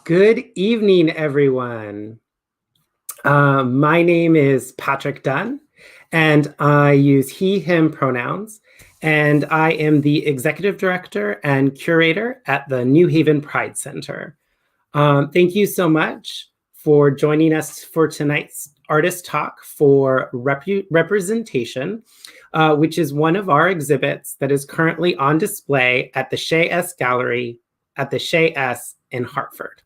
Good evening, everyone. My name is Patrick Dunn, and I use he, him pronouns, and I am the Executive Director and Curator at the New Haven Pride Center. Thank you so much for joining us for tonight's Artist Talk for Representation, which is one of our exhibits that is currently on display at the Chez Est Gallery at the Chez Est in Hartford.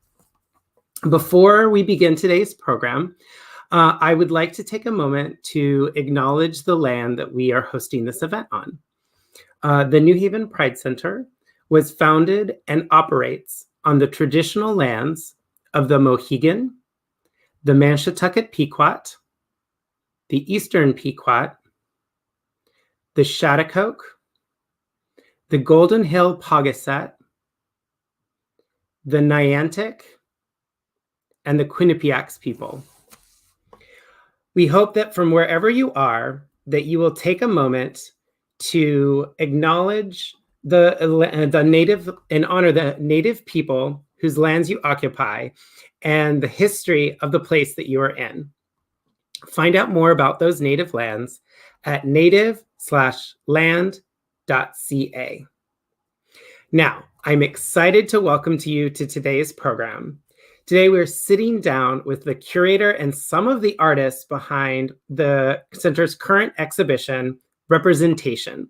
Before we begin today's program, I would like to take a moment to acknowledge the land that we are hosting this event on. The New Haven Pride Center was founded and operates on the traditional lands of the Mohegan, the Manshatucket Pequot, the Eastern Pequot, the Shattucoke, the Golden Hill Pawcatuck, the Niantic, and the Quinnipiacs people. We hope that from wherever you are, that you will take a moment to acknowledge the native and honor the native people whose lands you occupy and the history of the place that you are in. Find out more about those native lands at native/land.ca. Now, I'm excited to welcome you to today's program. Today, we're sitting down with the curator and some of the artists behind the center's current exhibition, Representation,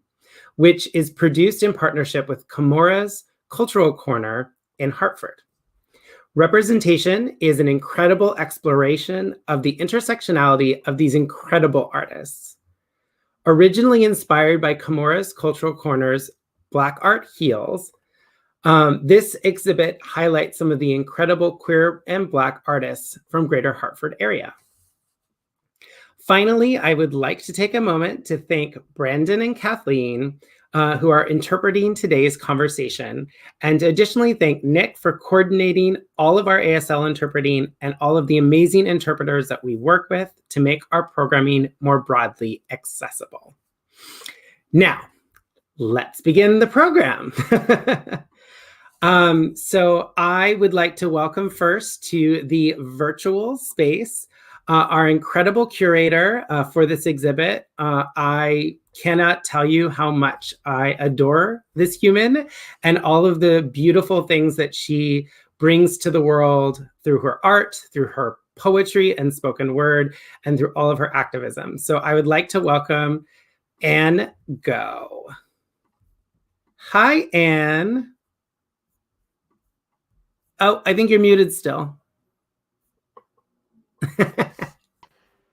which is produced in partnership with Comora's Cultural Corner in Hartford. Representation is an incredible exploration of the intersectionality of these incredible artists. Originally inspired by Comora's Cultural Corner's Black Art Heals, this exhibit highlights some of the incredible queer and Black artists from Greater Hartford area. Finally, I would like to take a moment to thank Brandon and Kathleen, who are interpreting today's conversation, and to additionally thank Nick for coordinating all of our ASL interpreting and all of the amazing interpreters that we work with to make our programming more broadly accessible. Now, let's begin the program. So I would like to welcome first to the virtual space our incredible curator for this exhibit. I cannot tell you how much I adore this human and all of the beautiful things that she brings to the world through her art, through her poetry and spoken word, and through all of her activism. So I would like to welcome Anne Gogh. Hi, Anne. Oh, I think you're muted still.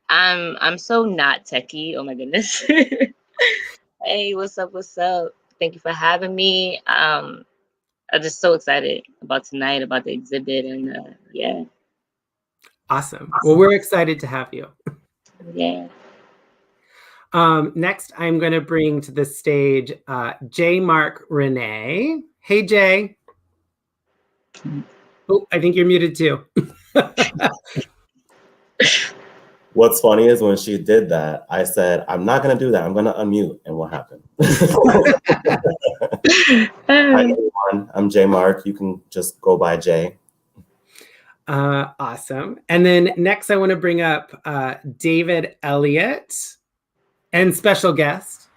I'm so not techie. Oh my goodness. Hey, what's up? What's up? Thank you for having me. I'm just so excited about tonight, about the exhibit, and yeah. Awesome. Well, we're excited to have you. Yeah. Next, I'm going to bring to the stage Jaii Marc Renee. Hey, Jay. Oh, I think you're muted too. What's funny is when she did that, I said, I'm not going to do that. I'm going to unmute. And what happened? Hi, everyone. I'm Jaii Marc. You can just go by Jay. Awesome. And then next, I want to bring up David Elliott and special guest.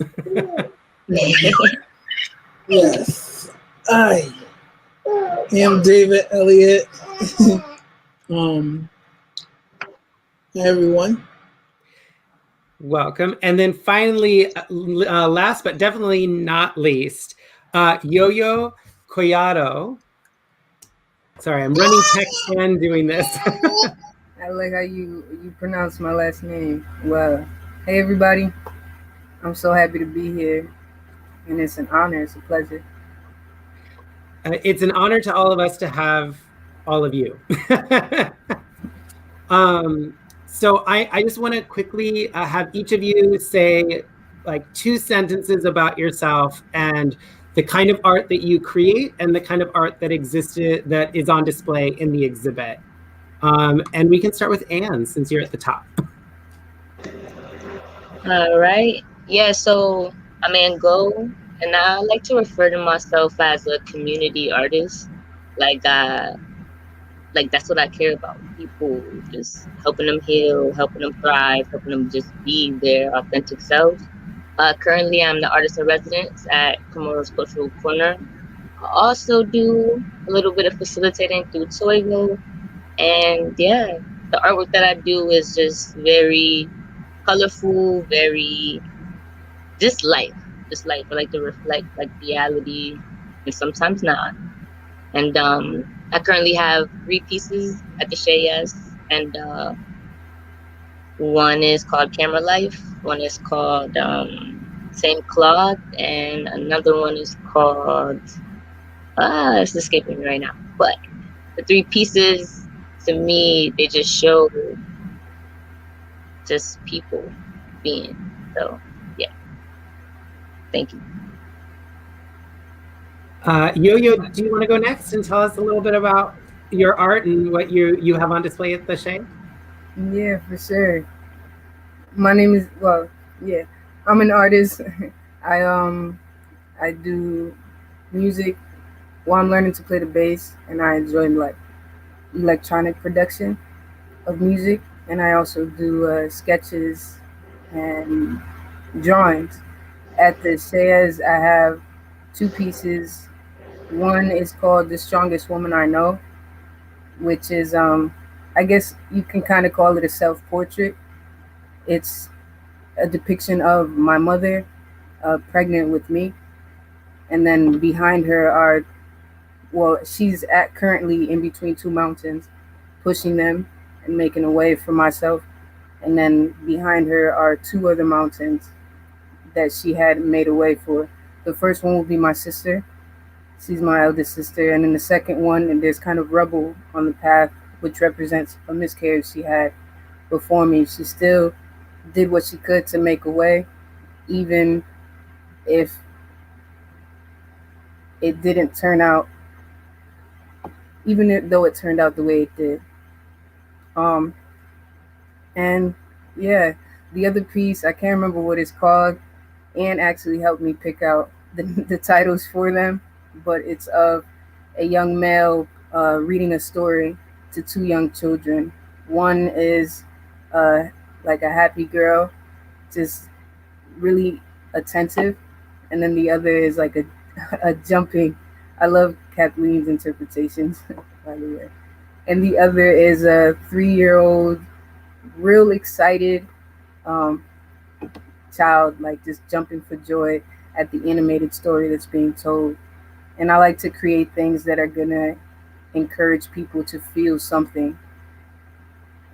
Yes. I am David Elliott. Hi, everyone. Welcome. And then finally, last but definitely not least, Yoyo Collabo. Sorry, I'm running text and doing this. I like how you pronounce my last name. Well, hey, everybody. I'm so happy to be here. And it's an honor. It's a pleasure. It's an honor to all of us to have all of you. So I just want to quickly have each of you say like 2 sentences about yourself and the kind of art that you create and the kind of art that that is on display in the exhibit. And we can start with Anne since you're at the top. All right. Yeah, so I'm Anne Gogh, and I like to refer to myself as a community artist. Like like that's what I care about. People, just helping them heal, helping them thrive, helping them just be their authentic selves. Currently, I'm the artist in residence at Tomorrow's Cultural Corner. I also do a little bit of facilitating through Toivo. And yeah, the artwork that I do is just very colorful, very just life. Just life. I like to reflect like reality and sometimes not. And I currently have 3 pieces at the Chez Est, and one is called Camera Life, one is called Same Cloth, and another one is called it's escaping me right now. But the 3 pieces, to me, they just show just people being. So yeah, thank you. Yo-Yo, do you want to go next and tell us a little bit about your art and what you have on display at the Chez? Yeah, for sure. My name is yeah. I'm an artist. I I do music. Well, I'm learning to play the bass, and I enjoy like electronic production of music, and I also do sketches and drawings. At the Chez, I have 2 pieces. One is called "The Strongest Woman I Know," which is I guess you can kind of call it a self-portrait. It's a depiction of my mother pregnant with me, and then behind her are, well, she's at currently in between 2 mountains, pushing them and making a way for myself. And then behind her are 2 other mountains that she had made a way for. The first one will be my sister. She's my eldest sister. And then the second one, and there's kind of rubble on the path, which represents a miscarriage she had before me. She still did what she could to make a way, even if it didn't turn out, though it turned out the way it did. Um, and yeah, the other piece, I can't remember what it's called. Anne actually helped me pick out the titles for them, but it's of a young male reading a story to 2 young children. One is like a happy girl, just really attentive, and then the other is like a jumping. I love Kathleen's interpretations, by the way. And the other is a 3-year-old, real excited um, child, like just jumping for joy at the animated story that's being told. And I like to create things that are gonna encourage people to feel something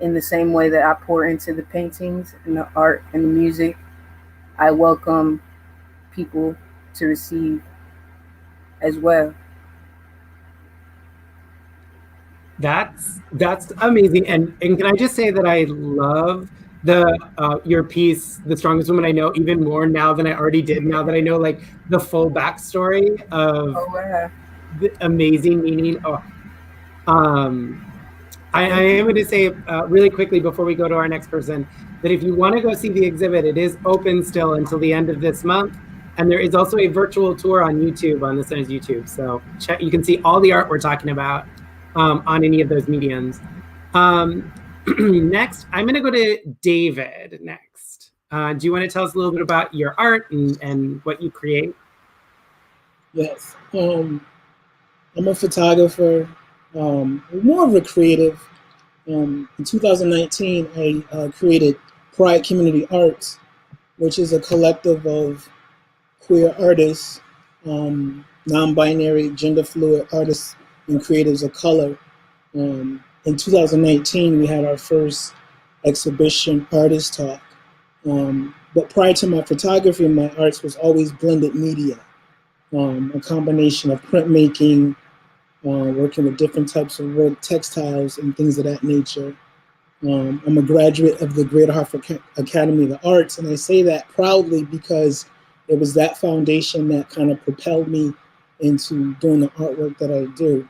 in the same way that I pour into the paintings and the art and the music. I welcome people to receive as well. That's amazing. And can I just say that I love the your piece, The Strongest Woman I Know, even more now than I already did, now that I know like the full backstory of the amazing meaning. I am going to say really quickly before we go to our next person that if you want to go see the exhibit, it is open still until the end of this month. And there is also a virtual tour on YouTube, on the Center's YouTube. So you can see all the art we're talking about on any of those mediums. Next, I'm going to go to David next. Do you want to tell us a little bit about your art and what you create? Yes. I'm a photographer, more of a creative. In 2019, I created Pride Community Arts, which is a collective of queer artists, non-binary, gender-fluid artists, and creatives of color. In 2019, we had our first exhibition, Artist Talk. But prior to my photography and my arts was always blended media, a combination of printmaking, working with different types of wood, textiles, and things of that nature. I'm a graduate of the Greater Hartford Academy of the Arts, and I say that proudly because it was that foundation that kind of propelled me into doing the artwork that I do.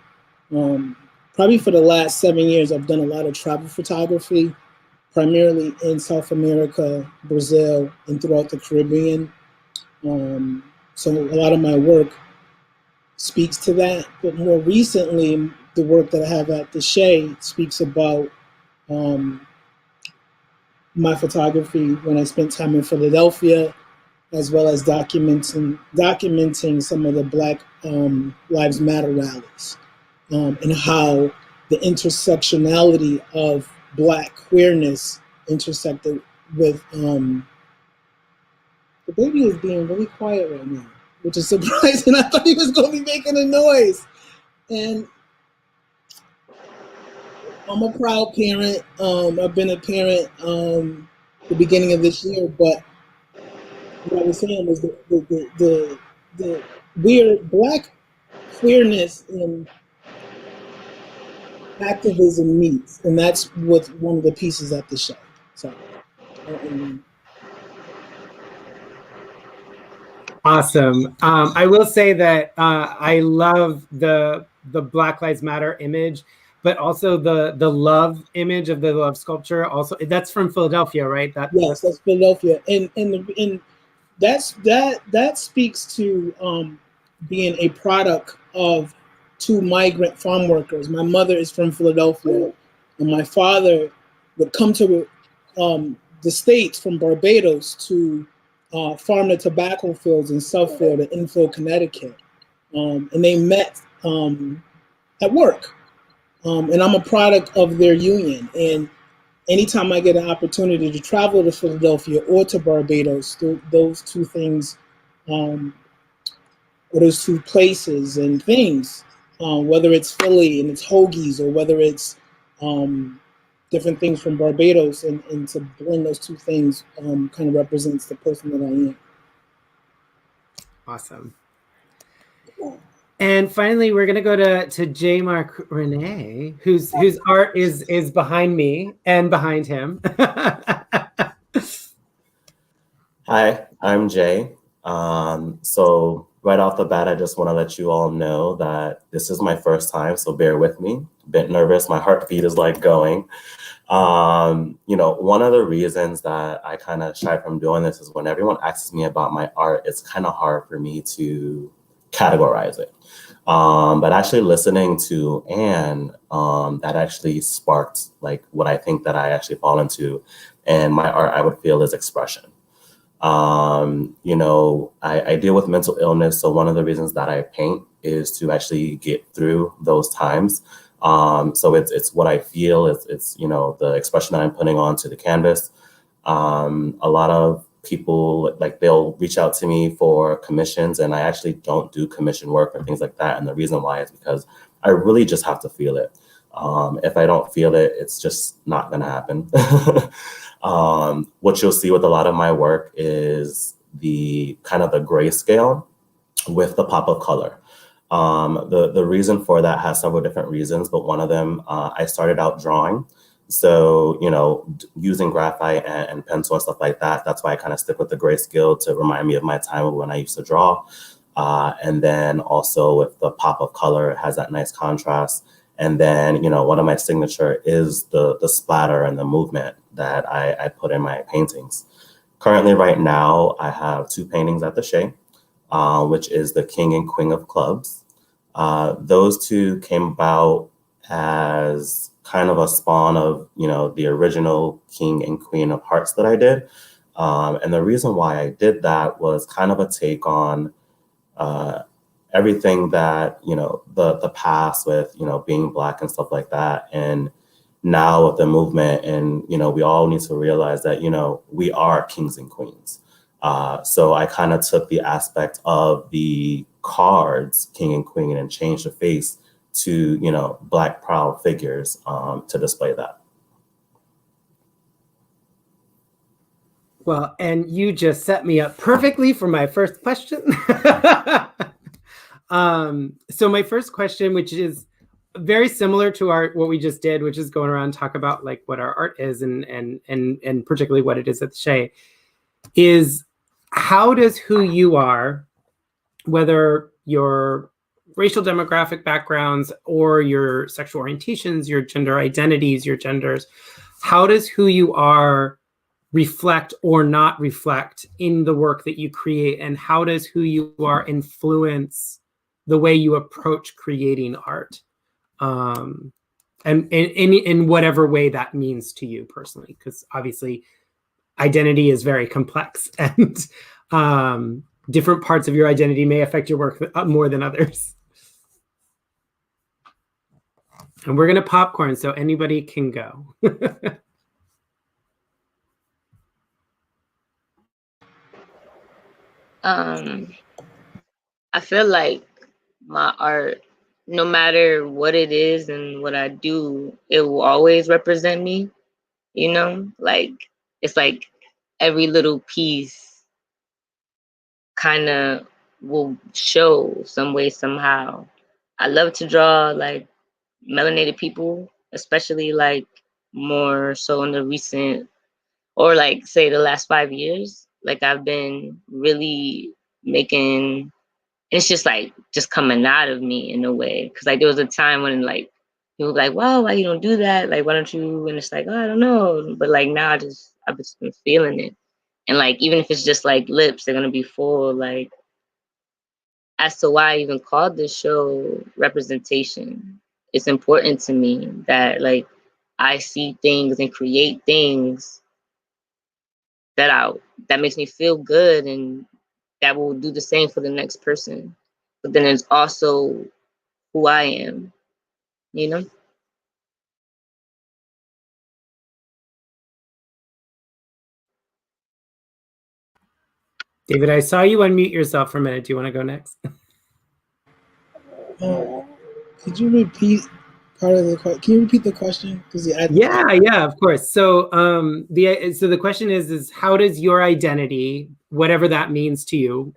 Probably for the last 7 years, I've done a lot of travel photography, primarily in South America, Brazil, and throughout the Caribbean. So a lot of my work speaks to that. But more recently, the work that I have at the Chez speaks about my photography when I spent time in Philadelphia, as well as documenting some of the Black Lives Matter rallies, and how the intersectionality of Black queerness intersected with the baby is being really quiet right now, which is surprising. I thought he was going to be making a noise. And I'm a proud parent. I've been a parent the beginning of this year, but what I was saying was the weird Black queerness and activism meets, and that's what one of the pieces at the show. So. Awesome. I will say that I love the Black Lives Matter image, but also the love image of the love sculpture. Also, that's from Philadelphia, right? Yes, that's Philadelphia, and that speaks to being a product of two migrant farm workers. My mother is from Philadelphia, and my father would come to the States from Barbados to farm the tobacco fields in Suffield and Enfield, Connecticut. And they met at work. And I'm a product of their union. And anytime I get an opportunity to travel to Philadelphia or to Barbados, those two things, or those two places and things, whether it's Philly and it's hoagies, or whether it's different things from Barbados, and to blend those two things kind of represents the person that I am. Awesome. And finally, we're going to go to Jaii Marc Renee, whose art is behind me and behind him. Hi, I'm Jaii. So right off the bat, I just want to let you all know that this is my first time, so bear with me. A bit nervous, my heartbeat is like going. One of the reasons that I kind of shy from doing this is when everyone asks me about my art, it's kind of hard for me to categorize it. But actually listening to Anne, that actually sparked like what I think that I actually fall into, and my art, I would feel, is expression. I deal with mental illness, so one of the reasons that I paint is to actually get through those times. So it's what I feel. It's the expression that I'm putting onto the canvas. A lot of people, like, they'll reach out to me for commissions, and I actually don't do commission work or things like that. And the reason why is because I really just have to feel it. If I don't feel it, it's just not going to happen. What you'll see with a lot of my work is the kind of the grayscale with the pop of color. The reason for that has several different reasons, but one of them, I started out drawing. So, using graphite and pencil and stuff like that, that's why I kind of stick with the grayscale to remind me of my time when I used to draw. And then also with the pop of color, it has that nice contrast. And then, one of my signature is the splatter and the movement that I put in my paintings. Currently, right now, I have two paintings at the Chez, which is the King and Queen of Clubs. Those two came about as kind of a spawn of, the original King and Queen of Hearts that I did. And the reason why I did that was kind of a take on everything that, the past with, being Black and stuff like that. And now with the movement, and, we all need to realize that, we are kings and queens. So I kind of took the aspect of the cards, King and Queen, and changed the face to, Black proud figures to display that. Well, and you just set me up perfectly for my first question. So my first question, which is very similar to what we just did, which is going around and talk about like what our art is and particularly what it is at the Chez, is how does who you are, whether your racial demographic backgrounds or your sexual orientations, your gender identities, your genders, how does who you are reflect or not reflect in the work that you create? And how does who you are influence the way you approach creating art? and in whatever way that means to you personally, because obviously identity is very complex, and different parts of your identity may affect your work more than others. And we're going to popcorn, so anybody can go. I feel like my art, no matter what it is and what I do, it will always represent me, you know? Like, it's like every little piece kind of will show some way, somehow. I love to draw like melanated people, especially like more so in the recent, or like say the last 5 years. Like I've been really making, it's just like just coming out of me in a way. Cause like there was a time when like people were like, wow, why you don't do that? Like, why don't you? And it's like, oh, I don't know. But like now I've just been feeling it. And like, even if it's just like lips, they're gonna be full. Like, as to why I even called this show representation. It's important to me that like I see things and create things that makes me feel good, and that will do the same for the next person. But then it's also who I am, you know? David, I saw you unmute yourself for a minute. Do you want to go next? Could you repeat part of the question? Can you repeat the question? Yeah, of course. So the question is how does your identity, whatever that means to you,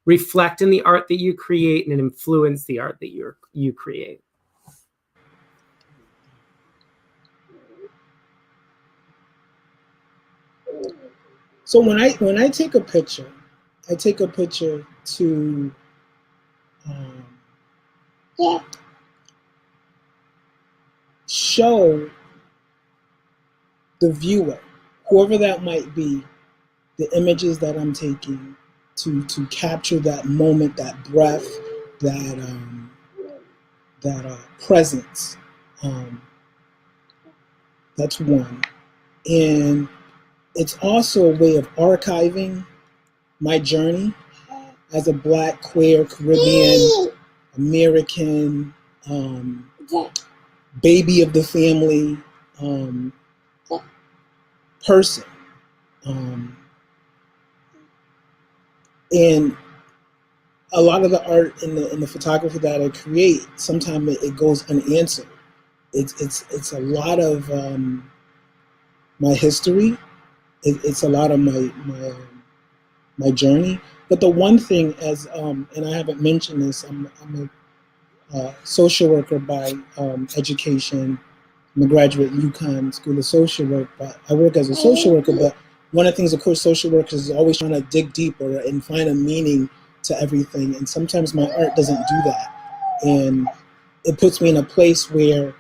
reflect in the art that you create and influence the art that you create? So when I take a picture, to show the viewer, whoever that might be, the images that I'm taking, to capture that moment, that breath, that presence. That's one, and it's also a way of archiving my journey as a Black, queer, Caribbean, American, baby of the family person. And a lot of the art in the photography that I create, sometimes it goes unanswered. It's a lot of my history. It's a lot of my journey. But the one thing, as and I haven't mentioned this, I'm a social worker by education. I'm a graduate at UConn School of Social Work, but I work as a social worker. But one of the things, of course, social workers is always trying to dig deeper and find a meaning to everything. And sometimes my art doesn't do that. And it puts me in a place where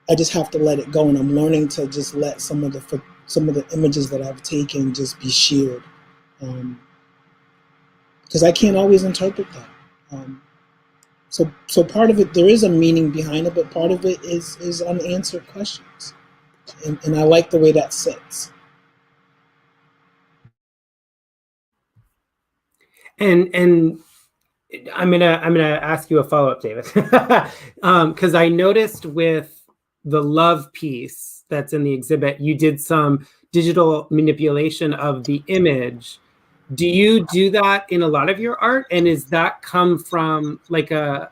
I just have to let it go. And I'm learning to just let some of the images that I've taken just be shared. Because I can't always interpret that. So part of it, there is a meaning behind it, but part of it is unanswered questions. And I like the way that sits. And I'm gonna ask you a follow-up, David, because I noticed with the love piece that's in the exhibit, you did some digital manipulation of the image. Do you do that in a lot of your art? And is that come from like a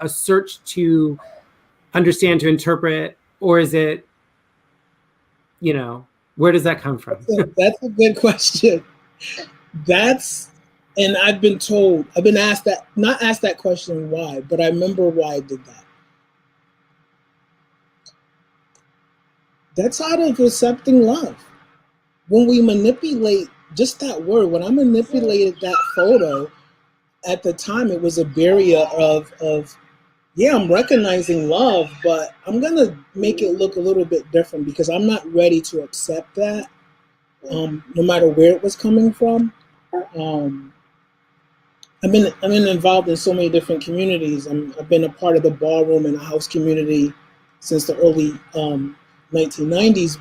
search to understand, to interpret, or is it, where does that come from? That's a good question. And I've been asked that, not asked that question why, but I remember why I did that. That's out of accepting love. When we manipulate, just that word, when I manipulated that photo, at the time it was a barrier of yeah, I'm recognizing love, but I'm gonna make it look a little bit different because I'm not ready to accept that, no matter where it was coming from. I've been involved in so many different communities. I've been a part of the ballroom and the house community since the early 1990s.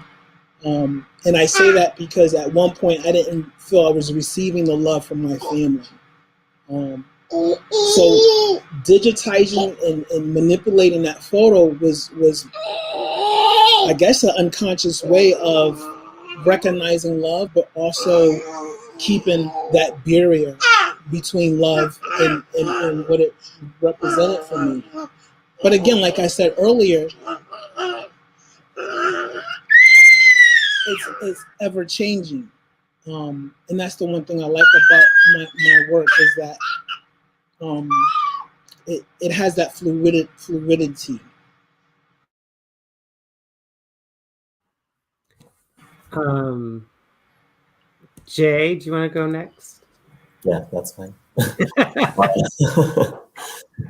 And I say that because at one point I didn't feel I was receiving the love from my family. So digitizing and manipulating that photo was I guess an unconscious way of recognizing love, but also keeping that barrier between love and what it represented for me. But again, like I said earlier, it's ever changing. And that's the one thing I like about my work is that it has that fluidity. Jay, do you want to go next? Yeah, that's fine.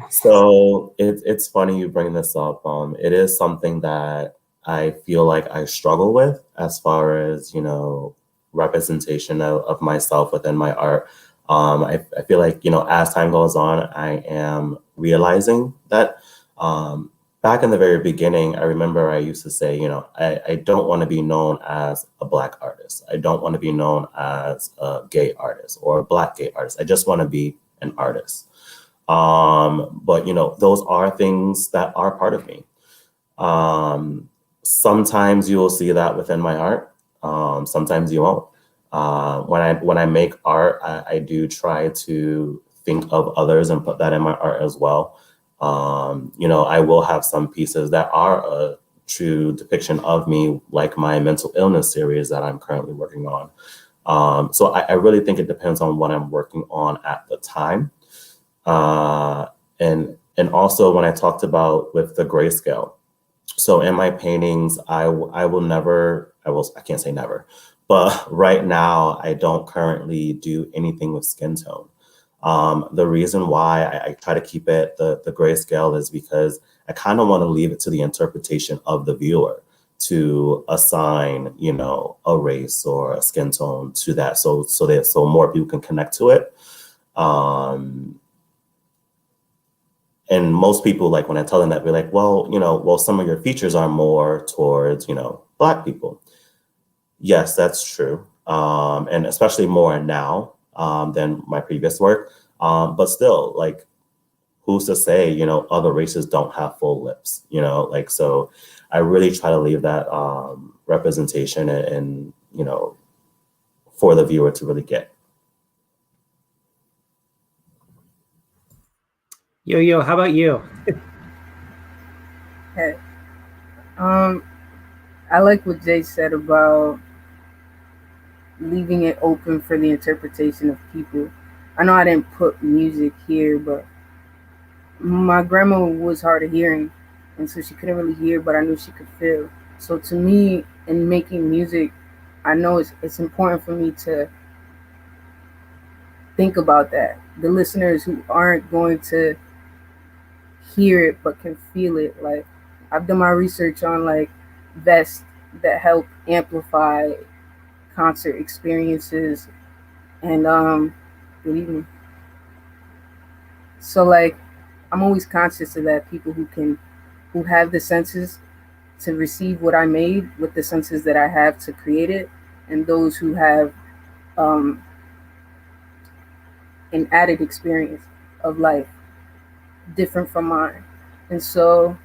So it's funny you bring this up. It is something that I feel like I struggle with as far as, you know, representation of myself within my art. I feel like, you know, as time goes on, I am realizing that back in the very beginning, I remember I used to say, you know, I don't want to be known as a Black artist. I don't want to be known as a gay artist or a Black gay artist. I just want to be an artist. But, you know, those are things that are part of me. Sometimes you will see that within my art. Sometimes you won't. When I make art, I do try to think of others and put that in my art as well. You know, I will have some pieces that are a true depiction of me, like my mental illness series that I'm currently working on. So I really think it depends on what I'm working on at the time. And also when I talked about with the grayscale. So in my paintings, I can't say never, but right now I don't currently do anything with skin tone. The reason why I try to keep it the grayscale is because I kind of want to leave it to the interpretation of the viewer to assign, you know, a race or a skin tone to that, so more people can connect to it. And most people, like when I tell them that, they're like, well, you know, well, some of your features are more towards, you know, Black people. Yes, that's true. And especially more now than my previous work. But still, like, who's to say, you know, other races don't have full lips, you know, like, so I really try to leave that representation and, you know, for the viewer to really get. Yo, how about you? Hey, I like what Jay said about leaving it open for the interpretation of people. I know I didn't put music here, but my grandma was hard of hearing, and so she couldn't really hear, but I knew she could feel. So to me, in making music, I know it's important for me to think about that. The listeners who aren't going to hear it but can feel it. Like, I've done my research on like vests that help amplify concert experiences, and good evening. So like, I'm always conscious of that. People who have the senses to receive what I made with the senses that I have to create it, and those who have an added experience of life different from mine. And so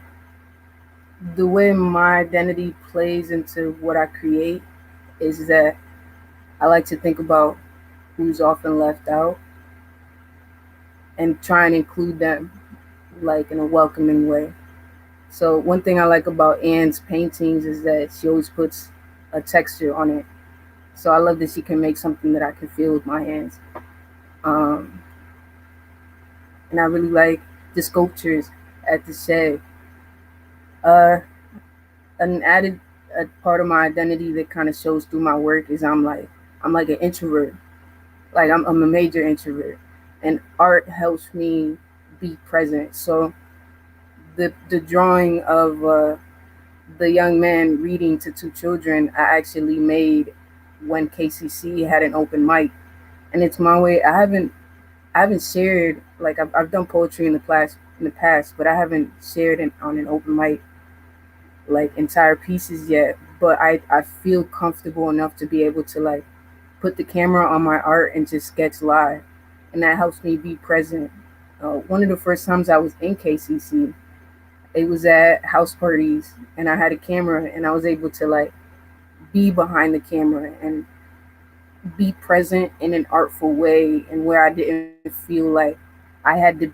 the way my identity plays into what I create is that I like to think about who's often left out and try and include them like in a welcoming way. So one thing I like about Anne's paintings is that she always puts a texture on it. So I love that she can make something that I can feel with my hands. And I really like the sculptures at the Chez. An added part of my identity that kind of shows through my work is I'm like an introvert. Like I'm a major introvert, and art helps me be present. So the drawing of the young man reading to two children I actually made when KCC had an open mic, and it's my way. I haven't I haven't shared, like I've done poetry in the past, but I haven't shared it on an open mic like entire pieces yet. But I feel comfortable enough to be able to like put the camera on my art and just sketch live, and that helps me be present. One of the first times I was in KCC, it was at house parties, and I had a camera, and I was able to like be behind the camera and be present in an artful way, and where I didn't feel like I had to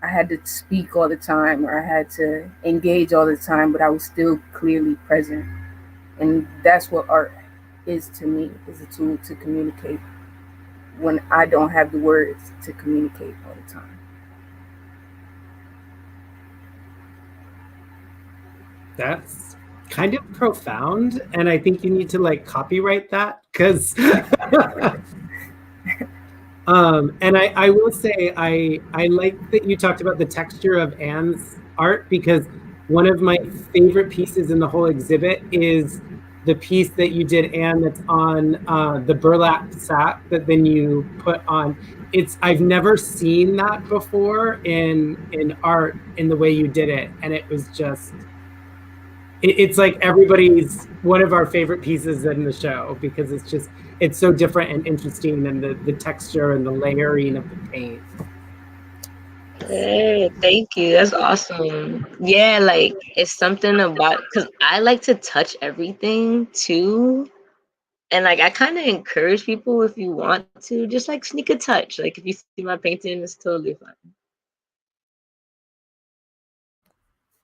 I had to speak all the time or I had to engage all the time, but I was still clearly present. And that's what art is to me, is a tool to communicate when I don't have the words to communicate all the time. That's kind of profound, and I think you need to like copyright that, because and I will say I like that you talked about the texture of Anne's art, because one of my favorite pieces in the whole exhibit is the piece that you did, Anne, that's on the burlap sack that then you put on. I've never seen that before in art in the way you did it, and it was just, it's like everybody's one of our favorite pieces in the show, because it's so different and interesting, and the texture and the layering of the paint. Hey, thank you. That's awesome. Yeah, like it's something about, because I like to touch everything too. And like I kind of encourage people, if you want to, just like sneak a touch. Like if you see my painting, it's totally fine.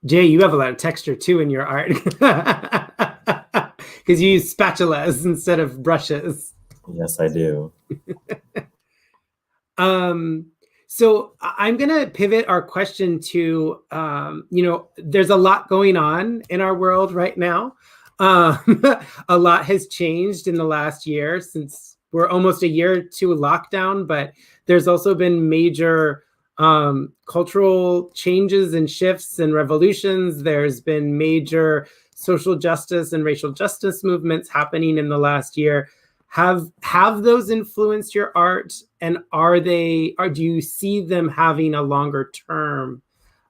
Jay, you have a lot of texture too in your art, because you use spatulas instead of brushes. Yes, I do. So I'm going to pivot our question to, there's a lot going on in our world right now. A lot has changed in the last year, since we're almost a year to lockdown, but there's also been major cultural changes and shifts and revolutions. There's been major social justice and racial justice movements happening in the last year. Have those influenced your art, and do you see them having a longer term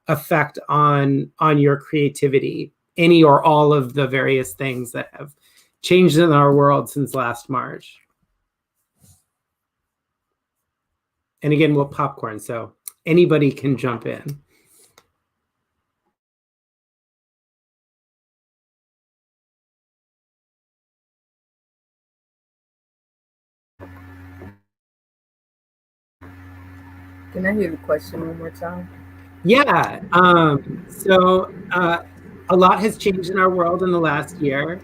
effect on your creativity? Any or all of the various things that have changed in our world since last March? And again, we'll popcorn, so anybody can jump in. Can I hear the question one more time? Yeah. So a lot has changed in our world in the last year.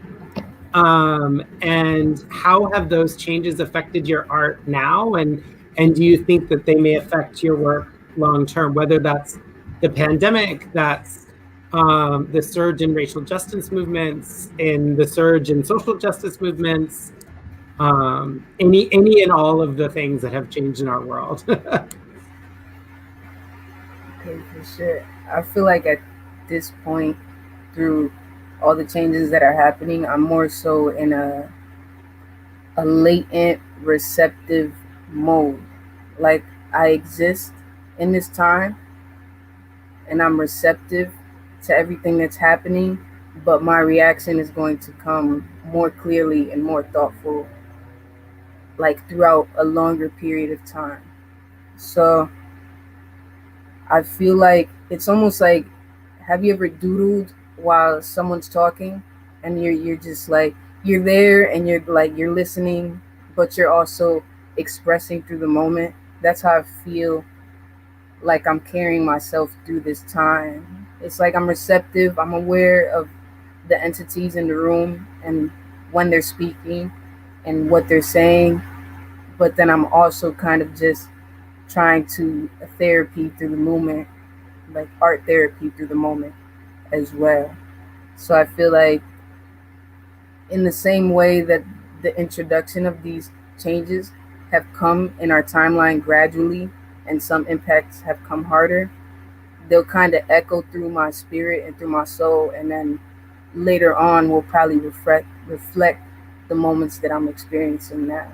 And how have those changes affected your art now? And do you think that they may affect your work long term, whether that's the pandemic, that's the surge in racial justice movements, in the surge in social justice movements, any and all of the things that have changed in our world? Okay, for sure. I feel like at this point, through all the changes that are happening, I'm more so in a latent receptive mode. Like I exist in this time and I'm receptive to everything that's happening, but my reaction is going to come more clearly and more thoughtful, like throughout a longer period of time. So I feel like it's almost like, have you ever doodled while someone's talking, and you're just like, you're there and you're listening, but you're also expressing through the moment? That's how I feel like I'm carrying myself through this time. It's like I'm receptive, I'm aware of the entities in the room and when they're speaking and what they're saying, but then I'm also kind of just trying to therapy through the moment, like art therapy through the moment as well. So I feel like in the same way that the introduction of these changes have come in our timeline gradually and some impacts have come harder, they'll kind of echo through my spirit and through my soul, and then later on will probably reflect the moments that I'm experiencing now.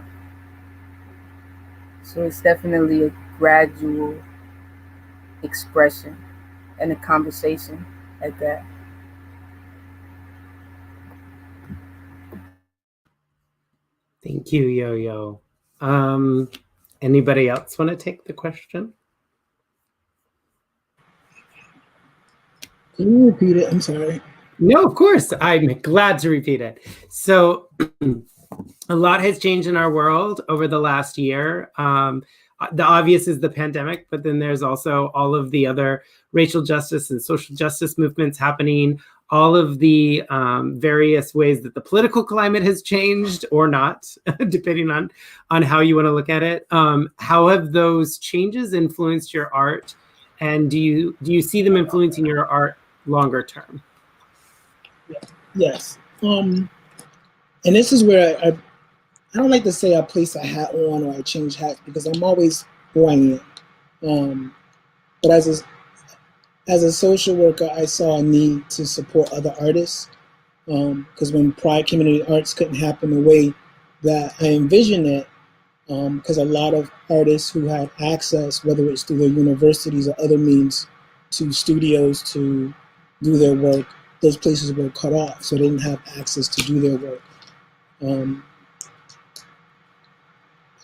So it's definitely a gradual expression and a conversation at that. Thank you, Yo-Yo. Anybody else want to take the question? Can you repeat it? I'm sorry. No, of course. I'm glad to repeat it. So a lot has changed in our world over the last year. The obvious is the pandemic, but then there's also all of the other racial justice and social justice movements happening, all of the various ways that the political climate has changed or not, depending on how you want to look at it. How have those changes influenced your art? And do you see them influencing your art longer term? Yes. And this is where I don't like to say I place a hat on or I change hats because I'm always who I am. But as a social worker, I saw a need to support other artists because when Pride Community Arts couldn't happen the way that I envisioned it, because a lot of artists who had access, whether it's through their universities or other means, to studios to do their work, those places were cut off, so they didn't have access to do their work.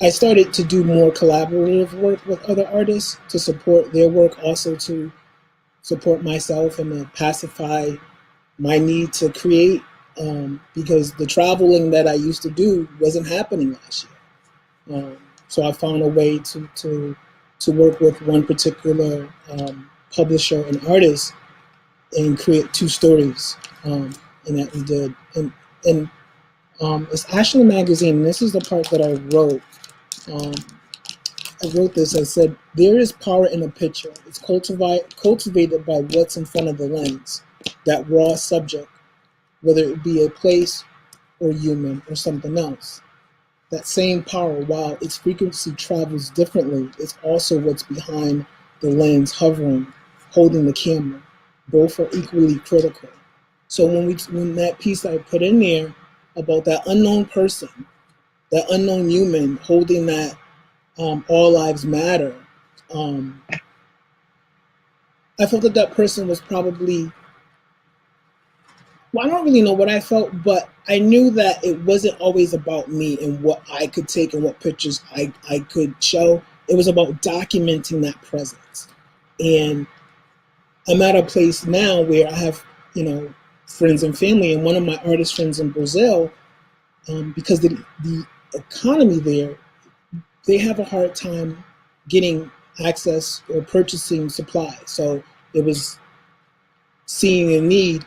I started to do more collaborative work with other artists to support their work, also to support myself and to pacify my need to create, because the traveling that I used to do wasn't happening last year. So I found a way to work with one particular publisher and artist and create 2 stories, and that we did. And it's Ashley Magazine, and this is the part that I wrote. I wrote this, I said, there is power in a picture. It's cultivated by what's in front of the lens, that raw subject, whether it be a place or human or something else. That same power, while its frequency travels differently, it's also what's behind the lens hovering, holding the camera. Both are equally critical. So when that piece I put in there about that unknown person, that unknown human holding that all lives matter, I felt that person was probably, well, I don't really know what I felt, but I knew that it wasn't always about me and what I could take and what pictures I could show. It was about documenting that presence. And I'm at a place now where I have, friends and family, and one of my artist friends in Brazil, because the economy there, they have a hard time getting access or purchasing supplies. So it was seeing a need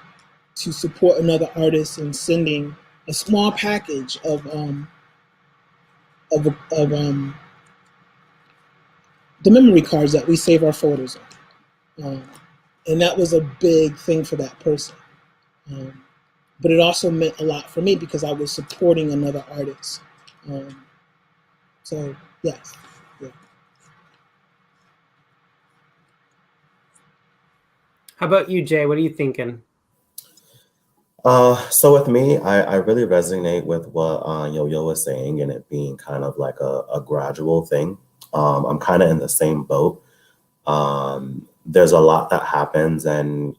to support another artist and sending a small package of the memory cards that we save our photos on. And that was a big thing for that person. But it also meant a lot for me because I was supporting another artist. So, yes. Yeah. How about you, Jay? What are you thinking? So with me, I really resonate with what Yo-Yo was saying, and it being kind of like a gradual thing. I'm kind of in the same boat. There's a lot that happens, and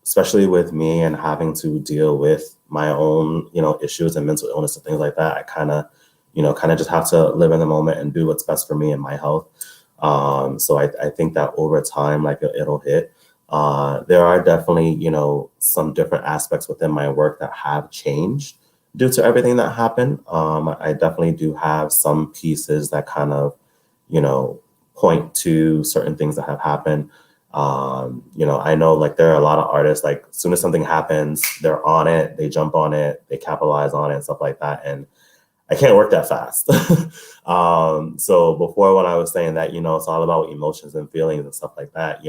especially with me and having to deal with my own, issues and mental illness and things like that. I kind of just have to live in the moment and do what's best for me and my health. So I think that over time, like it'll hit. There are definitely, some different aspects within my work that have changed due to everything that happened. I definitely do have some pieces that kind of, point to certain things that have happened. I know like there are a lot of artists, like as soon as something happens, they're on it, they jump on it, they capitalize on it and stuff like that. And I can't work that fast. So before when I was saying that, it's all about emotions and feelings and stuff like that,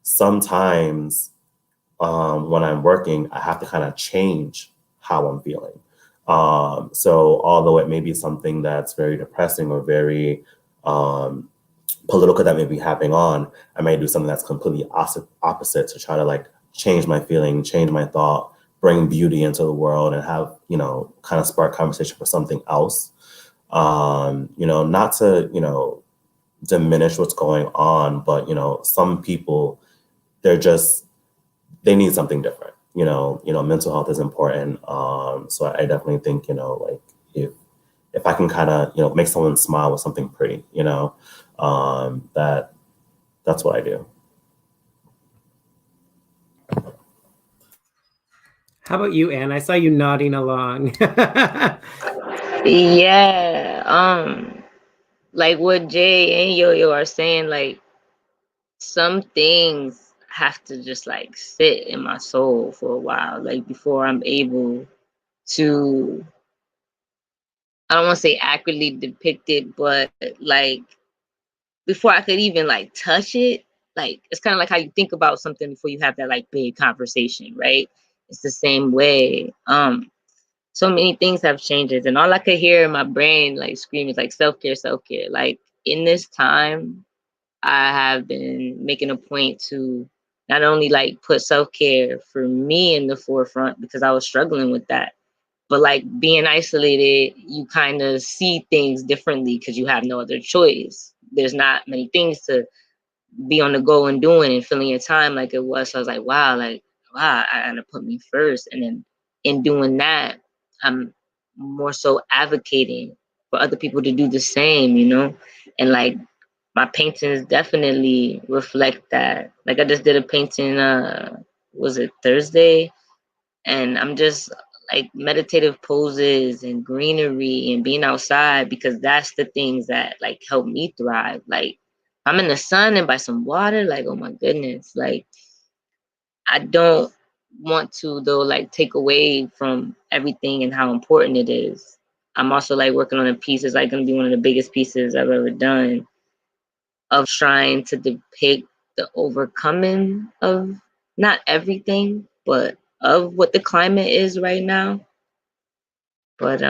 sometimes when I'm working, I have to kind of change how I'm feeling. So although it may be something that's very depressing or very political that may be happening on, I may do something that's completely opposite to try to like change my feeling, change my thought, bring beauty into the world and have, kind of spark conversation for something else. You know, not to, you know, diminish what's going on, but, you know, some people, they need something different. You know, mental health is important. So I definitely think, you know, like if I can kind of, you know, make someone smile with something pretty, you know, that's what I do. How about you, Anne? I saw you nodding along. Yeah. Like what Jay and Yo-Yo are saying, like some things have to just like sit in my soul for a while, like before I'm able to, I don't want to say accurately depict it, but like before I could even like touch it, like it's kind of like how you think about something before you have that like big conversation, right? It's the same way. So many things have changed, and all I could hear in my brain like scream is like self-care, self-care. Like in this time, I have been making a point to not only like put self-care for me in the forefront because I was struggling with that, but like being isolated, you kind of see things differently because you have no other choice. There's not many things to be on the go and doing and filling your time like it was. So I was like, wow, I gotta put me first. And then in doing that, I'm more so advocating for other people to do the same, you know? And like my paintings definitely reflect that. Like I just did a painting, was it Thursday? And I'm just like meditative poses and greenery and being outside because that's the things that like help me thrive. Like I'm in the sun and by some water, like oh my goodness. Like I don't want to though like take away from everything and how important it is. I'm also like working on a piece. It's like gonna be one of the biggest pieces I've ever done of trying to depict the overcoming of not everything, but of what the climate is right now. But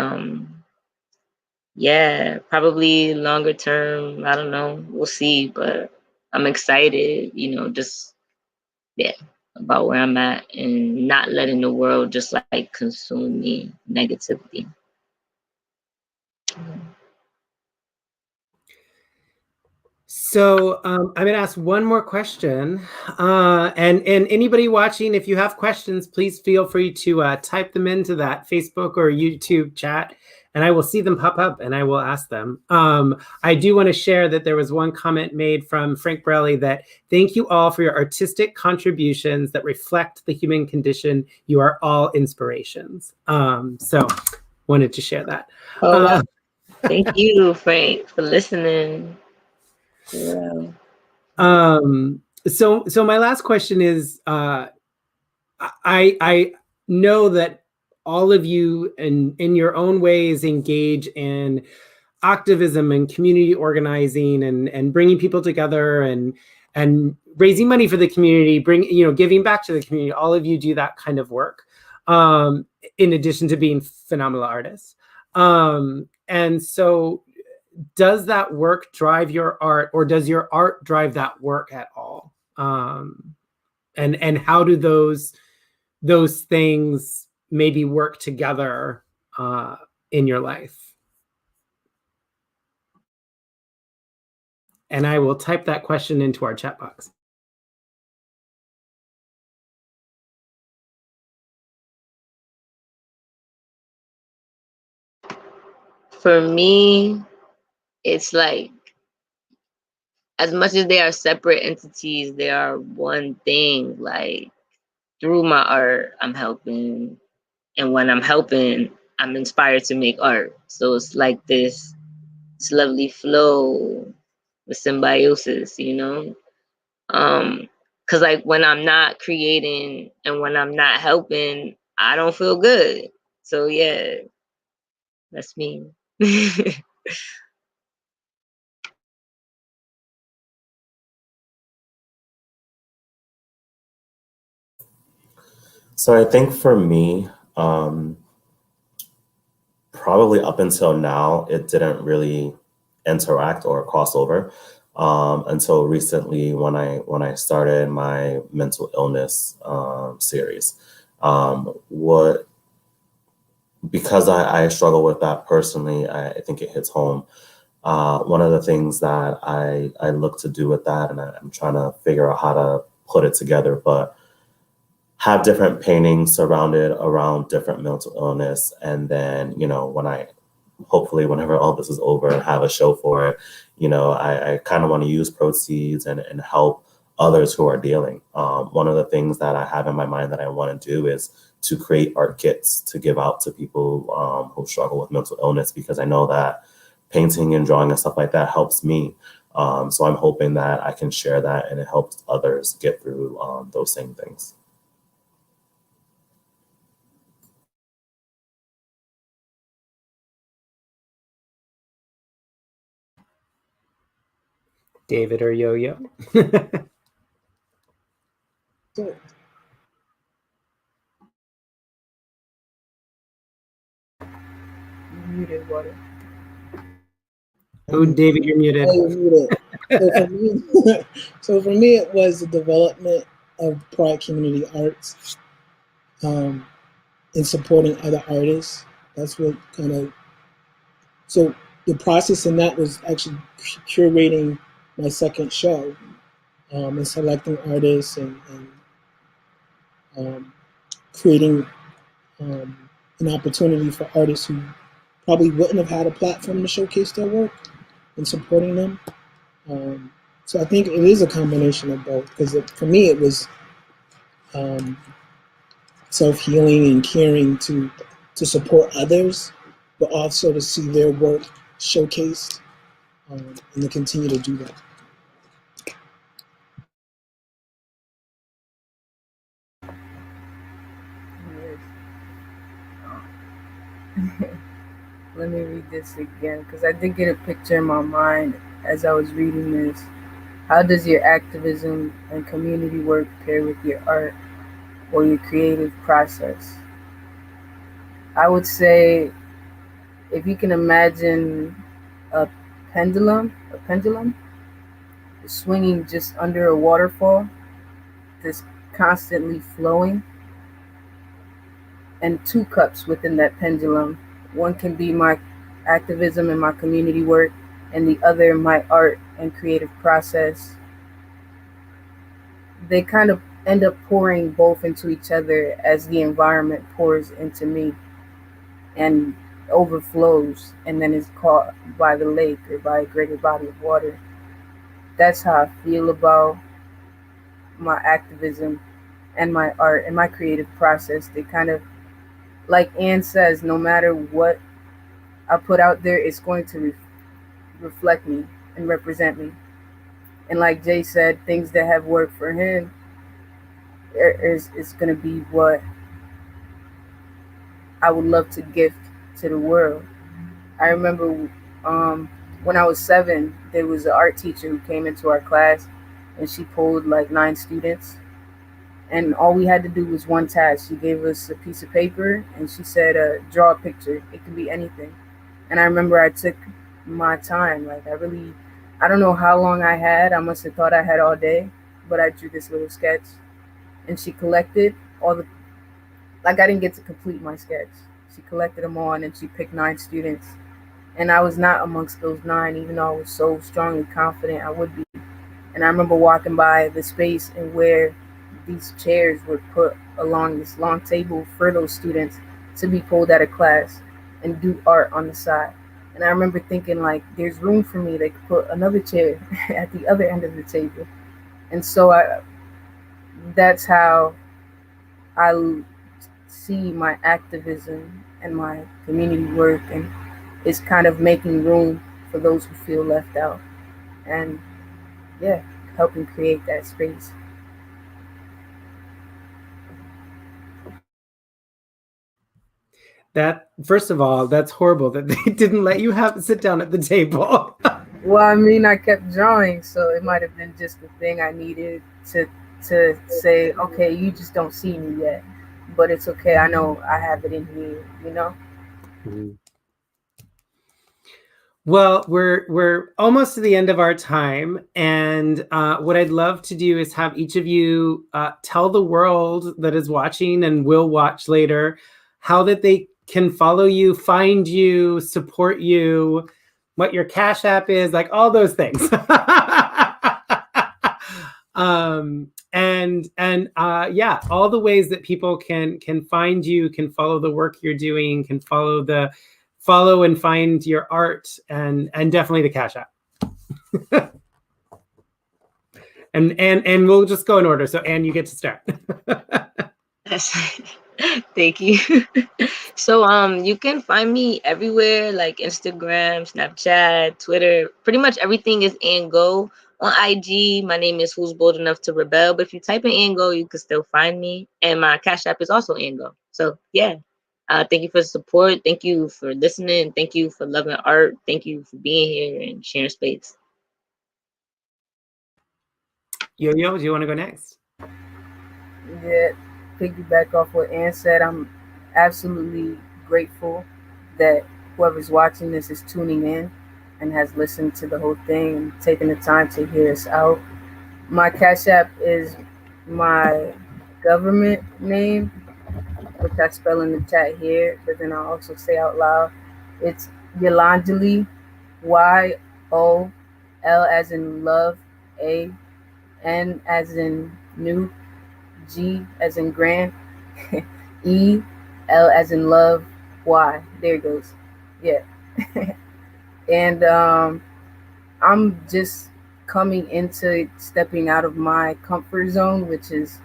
yeah, probably longer term, I don't know. We'll see. But I'm excited, you know, just yeah, about where I'm at and not letting the world just like consume me negatively. So I'm going to ask one more question, and anybody watching, if you have questions, please feel free to type them into that Facebook or YouTube chat, and I will see them pop up, and I will ask them. I do want to share that there was one comment made from Frank Brelli that thank you all for your artistic contributions that reflect the human condition. You are all inspirations. So wanted to share that. Oh, wow. Thank you, Frank, for listening. Yeah. So my last question is, I know that all of you in your own ways engage in activism and community organizing and bringing people together and raising money for the community, giving back to the community. All of you do that kind of work, in addition to being phenomenal artists. And so does that work drive your art, or does your art drive that work at all? And how do those things maybe work together in your life? And I will type that question into our chat box. For me, it's like as much as they are separate entities, they are one thing. Like through my art, I'm helping. And when I'm helping, I'm inspired to make art. So it's like this lovely flow with symbiosis, you know? Cause like when I'm not creating and when I'm not helping, I don't feel good. So yeah, that's me. So I think for me, probably up until now, it didn't really interact or cross over until recently when I started my mental illness series. What because I struggle with that personally, I think it hits home. One of the things that I look to do with that, and I'm trying to figure out how to put it together, but have different paintings surrounded around different mental illness. And then, hopefully whenever all this is over and have a show for it, I kind of want to use proceeds and help others who are dealing. One of the things that I have in my mind that I want to do is to create art kits to give out to people who struggle with mental illness, because I know that painting and drawing and stuff like that helps me. So I'm hoping that I can share that and it helps others get through those same things. David or Yo-Yo? So, Muted water. Oh, David, you're muted. oh, you're muted. So for me, it was the development of Pride Community Arts, and supporting other artists. That's what kind of, so the process in that was actually curating my second show, and selecting artists and creating an opportunity for artists who probably wouldn't have had a platform to showcase their work, and supporting them. So I think it is a combination of both, because for me it was self-healing and caring to support others, but also to see their work showcased, and to continue to do that. Let me read this again, because I did get a picture in my mind as I was reading this. How does your activism and community work pair with your art or your creative process? I would say, if you can imagine a pendulum swinging just under a waterfall, that's constantly flowing, and two cups within that pendulum. One can be my activism and my community work, and the other my art and creative process. They kind of end up pouring both into each other as the environment pours into me and overflows, and then is caught by the lake or by a greater body of water. That's how I feel about my activism and my art and my creative process. They kind of, like Anne says, no matter what I put out there, it's going to reflect me and represent me. And like Jay said, things that have worked for him is going to be what I would love to gift to the world. I remember when I was 7, there was an art teacher who came into our class, and she pulled like 9 students, and all we had to do was one task. She gave us a piece of paper and she said, draw a picture. It could be anything. And I remember I took my time. Like I don't know how long I had. I must have thought I had all day, but I drew this little sketch, and she collected I didn't get to complete my sketch. She collected them all, and then she picked 9 students. And I was not amongst those 9, even though I was so strongly confident I would be. And I remember walking by the space and where these chairs were put along this long table for those students to be pulled out of class and do art on the side. And I remember thinking, like, there's room for me. They could put another chair at the other end of the table. And so that's how I see my activism and my community work, and it's kind of making room for those who feel left out, and yeah, helping create that space. That, first of all, that's horrible that they didn't let you sit down at the table. Well, I mean, I kept drawing, so it might have been just the thing I needed to say, okay, you just don't see me yet, but it's okay. I know I have it in here, you know? Mm-hmm. Well, we're almost to the end of our time, and what I'd love to do is have each of you tell the world that is watching and will watch later how that they can follow you, find you, support you, what your Cash App is, like all those things. Yeah, all the ways that people can find you, can follow the work you're doing, can follow and find your art, and definitely the Cash App. and we'll just go in order. So Anne, you get to start. Thank you. So you can find me everywhere, like Instagram, Snapchat, Twitter. Pretty much everything is Anne Gogh. On IG, my name is Who's Bold Enough to Rebel. But if you type in Anne Gogh, you can still find me. And my Cash App is also Anne Gogh. So yeah. Thank you for the support. Thank you for listening. Thank you for loving art. Thank you for being here and sharing space. Yo-Yo, do you want to go next? Yeah, piggyback off what Ann said, I'm absolutely grateful that whoever's watching this is tuning in and has listened to the whole thing and taken the time to hear us out. My Cash App is my government name, which I spell in the chat here, but then I'll also say out loud. It's Yolanjali, YOL as in love, A, N as in new, G as in grand, E, L as in love, Y. There it goes. Yeah. And I'm just coming into stepping out of my comfort zone, which is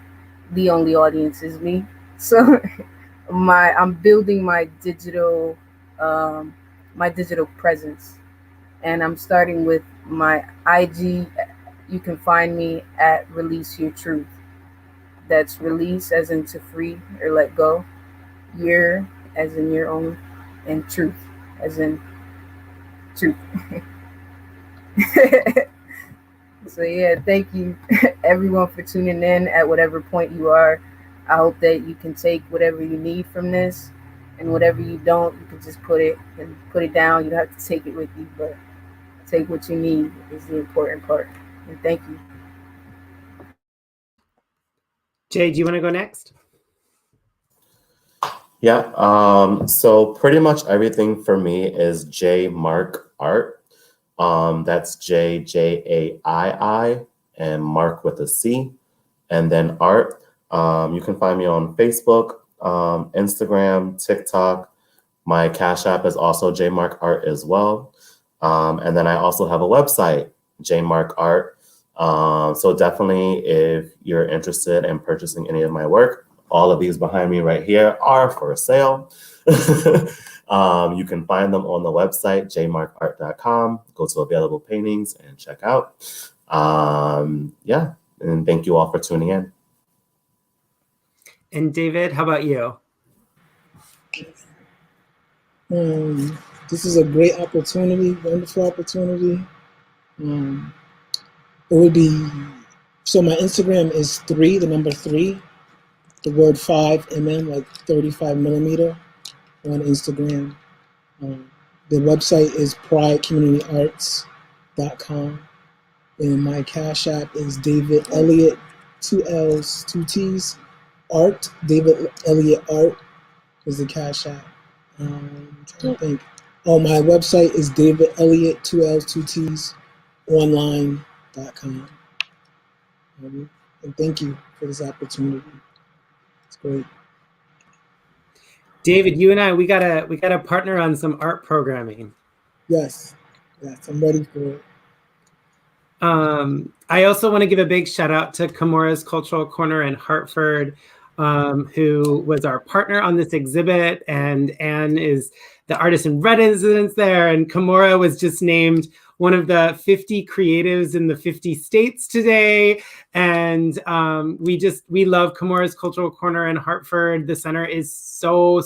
the only audience is me. So I'm building my digital presence, and I'm starting with my IG. You can find me at Release Your Truth. That's release as in to free or let go, your as in your own, and truth as in truth. So yeah, thank you everyone for tuning in at whatever point you are. I hope that you can take whatever you need from this, and whatever you don't, you can just put it down. You don't have to take it with you, but take what you need is the important part. And thank you. Jay, do you want to go next? Yeah, so pretty much everything for me is Jaii Marc Art. That's Jaii and Mark with a C, and then art. You can find me on Facebook, Instagram, TikTok. My Cash App is also Jaii Marc Art as well. And then I also have a website, Jaii Marc Art. So definitely, if you're interested in purchasing any of my work, all of these behind me right here are for sale. You can find them on the website, jaimarcart.com. Go to available paintings and check out. Yeah, and thank you all for tuning in. And David, how about you? This is a great opportunity, wonderful opportunity. It would be, so my Instagram is 3, the number 3, the word 5 mm, like 35 millimeter on Instagram. The website is pridecommunityarts.com. And my Cash App is David Elliott, 2 L's, 2 T's, Art. David Elliott Art is the Cash App. I'm trying to think. Oh, my website is David Elliott, 2 L's, 2 T's, online.com. And thank you for this opportunity. It's great. David, you and I, we gotta partner on some art programming. Yes, I'm ready for it. I also want to give a big shout out to Kimura's Cultural Corner in Hartford, who was our partner on this exhibit, and Anne is the artist in residence there, and Kimura was just named one of the 50 creatives in the 50 states today. And we love Kimura's Cultural Corner in Hartford. The center is so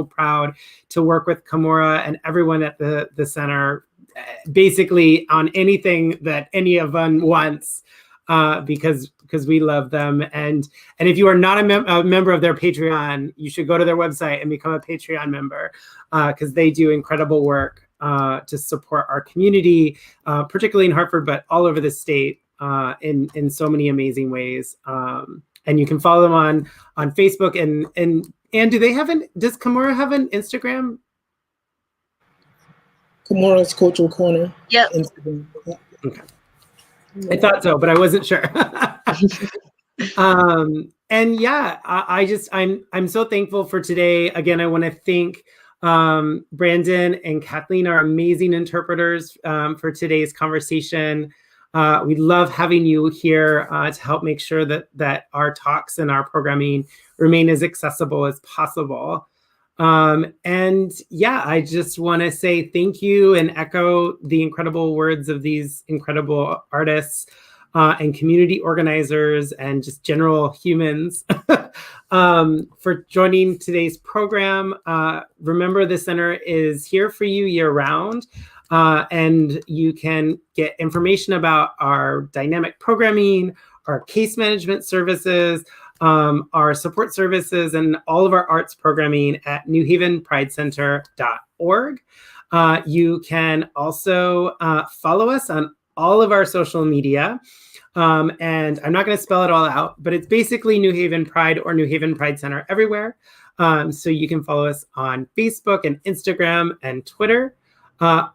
proud to work with Kimura and everyone at the center, basically on anything that any of them wants, because we love them. And if you are not a member of their Patreon, you should go to their website and become a Patreon member, because they do incredible work to support our community, particularly in Hartford, but all over the state, in so many amazing ways. And you can follow them on Facebook, and And does Kimura have an Instagram? Kimura's Cultural Corner. Yep. Instagram. Okay. I thought so, but I wasn't sure. And yeah, I'm so thankful for today. Again, I want to thank Brandon and Kathleen, our amazing interpreters, for today's conversation. We love having you here to help make sure that our talks and our programming remain as accessible as possible. And yeah, I just want to say thank you and echo the incredible words of these incredible artists and community organizers and just general humans for joining today's program. Remember, the center is here for you year round. And you can get information about our dynamic programming, our case management services, our support services, and all of our arts programming at newhavenpridecenter.org. You can also follow us on all of our social media. And I'm not going to spell it all out, but it's basically New Haven Pride or New Haven Pride Center everywhere. So you can follow us on Facebook and Instagram and Twitter.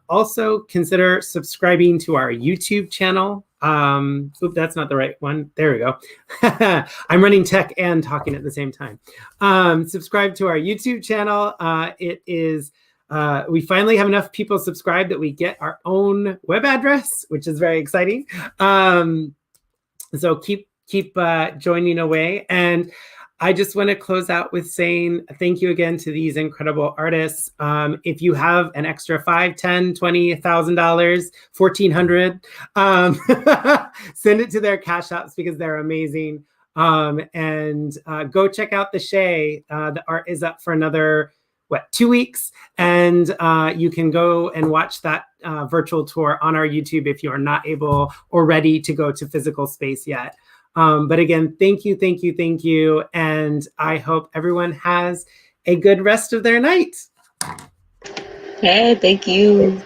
Also consider subscribing to our YouTube channel. That's not the right one. There we go. I'm running tech and talking at the same time. Subscribe to our YouTube channel. It is, we finally have enough people subscribed that we get our own web address, which is very exciting. So keep joining away. And I just want to close out with saying thank you again to these incredible artists. If you have an extra $5, $10, $20, $1,000, $1,400, send it to their Cash Apps because they're amazing. And go check out the Chez. The art is up for another, 2 weeks? And you can go and watch that virtual tour on our YouTube if you are not able or ready to go to physical space yet. But again, thank you. And I hope everyone has a good rest of their night. Hey, thank you.